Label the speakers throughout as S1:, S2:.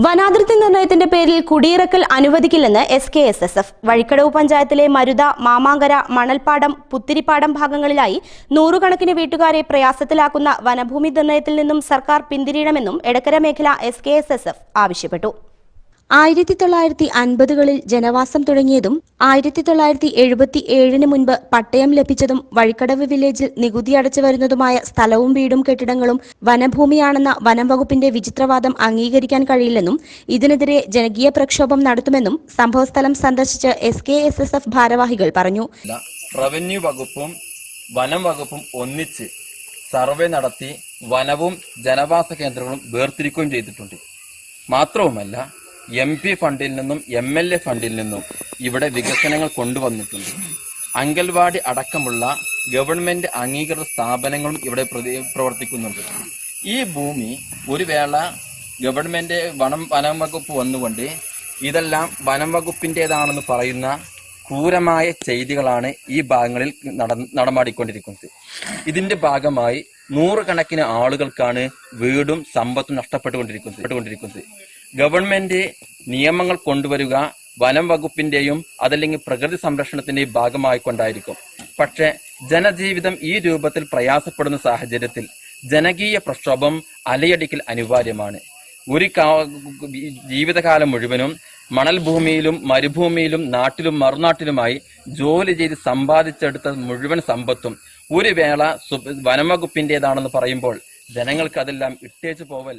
S1: വനാതിർത്തി നിർണയത്തിന്റെ പേരിൽ കുടിയിറക്കൽ അനുവദിക്കില്ലെന്ന് SKSSF. വഴിക്കടവ് പഞ്ചായത്തിലെ മരുത, മാമാങ്കര, മണൽപ്പാടം, പുത്തിരിപ്പാടം ഭാഗങ്ങളിലായി നൂറുകണക്കിന് വീട്ടുകാരെ പ്രയാസത്തിലാക്കുന്ന വനഭൂമി നിർണയത്തിൽ നിന്നും സർക്കാർ പിന്തിരിയണമെന്നും എടക്കര മേഖല SKSSF ആവശ്യപ്പെട്ടു. 1950കളിൽ ജനവാസം തുടങ്ങിയതും 1977 മുൻപ് പട്ടയം ലഭിച്ചതും വഴിക്കടവ് വില്ലേജിൽ നികുതി അടച്ചു വരുന്നതുമായ സ്ഥലവും വീടും കെട്ടിടങ്ങളും വനഭൂമിയാണെന്ന വനം വകുപ്പിന്റെ വിചിത്രവാദം അംഗീകരിക്കാൻ കഴിയില്ലെന്നും ഇതിനെതിരെ ജനകീയ പ്രക്ഷോഭം നടത്തുമെന്നും സംഭവസ്ഥലം സന്ദർശിച്ച് SKSSF ഭാരവാഹികൾ പറഞ്ഞു.
S2: റവന്യൂ വകുപ്പും വനം വകുപ്പും ഒന്നിച്ച് സർവേ നടത്തി വനവും ജനവാസ കേന്ദ്രങ്ങളും വേർതിരിക്കുകയും ചെയ്തിട്ടുണ്ട്. മാത്രവുമല്ല, MP ഫണ്ടിൽ നിന്നും MLA ഫണ്ടിൽ നിന്നും ഇവിടെ വികസനങ്ങൾ കൊണ്ടുവന്നിട്ടുണ്ട്. അങ്കൽവാടി അടക്കമുള്ള ഗവൺമെന്റ് അംഗീകൃത സ്ഥാപനങ്ങളും ഇവിടെ പ്രവർത്തിക്കുന്നുണ്ട്. ഈ ഭൂമി ഒരു വേള ഗവൺമെന്റ് വനം വകുപ്പ് വന്നുകൊണ്ട് ഇതെല്ലാം വനം വകുപ്പിൻ്റെതാണെന്ന് പറയുന്ന ക്രൂരമായ ചെയ്തികളാണ് ഈ ഭാഗങ്ങളിൽ നടമാടിക്കൊണ്ടിരിക്കുന്നത്. ഇതിന്റെ ഭാഗമായി നൂറുകണക്കിന് ആളുകൾക്കാണ് വീടും സമ്പത്തും നഷ്ടപ്പെട്ടുകൊണ്ടിരിക്കുന്നത്. ഗവൺമെന്റ് നിയമങ്ങൾ കൊണ്ടുവരിക വനം വകുപ്പിന്റെയും അതല്ലെങ്കിൽ പ്രകൃതി സംരക്ഷണത്തിന്റെയും ഭാഗമായിക്കൊണ്ടായിരിക്കും. പക്ഷെ ജനജീവിതം ഈ രൂപത്തിൽ പ്രയാസപ്പെടുന്ന സാഹചര്യത്തിൽ ജനകീയ പ്രക്ഷോഭം അലയടിക്കൽ അനിവാര്യമാണ്. ഒരു ജീവിതകാലം മുഴുവനും മണൽ ഭൂമിയിലും മരുഭൂമിയിലും നാട്ടിലും മറുനാട്ടിലുമായി ജോലി ചെയ്ത് സമ്പാദിച്ചെടുത്ത മുഴുവൻ സമ്പത്തും ഒരു വേള വനംവകുപ്പിന്റേതാണെന്ന് പറയുമ്പോൾ ജനങ്ങൾക്ക് അതെല്ലാം ഇട്ടേച്ചു പോവൽ.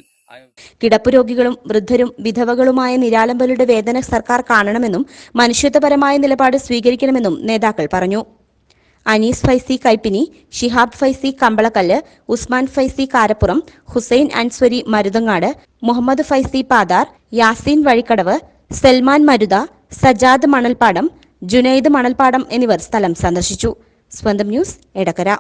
S1: കിടപ്പ് രോഗികളും വൃദ്ധരും വിധവകളുമായ നിരാലംബരുടെ വേദന സർക്കാർ കാണണമെന്നും മനുഷ്യത്വപരമായ നിലപാട് സ്വീകരിക്കണമെന്നും നേതാക്കൾ പറഞ്ഞു. അനീസ് ഫൈസി കൈപ്പിനി, ഷിഹാബ് ഫൈസി കമ്പളക്കല്ല്, ഉസ്മാൻ ഫൈസി കാരപ്പുറം, ഹുസൈൻ അൻസ്വരി മരുതങ്ങാട്, മുഹമ്മദ് ഫൈസി പാതാർ, യാസീൻ വഴിക്കടവ്, സൽമാൻ മരുത, സജാദ് മണൽപ്പാടം, ജുനൈദ് മണൽപ്പാടം എന്നിവർ സ്ഥലം സന്ദർശിച്ചു. സ്വന്തം ന്യൂസ്, എടക്കര.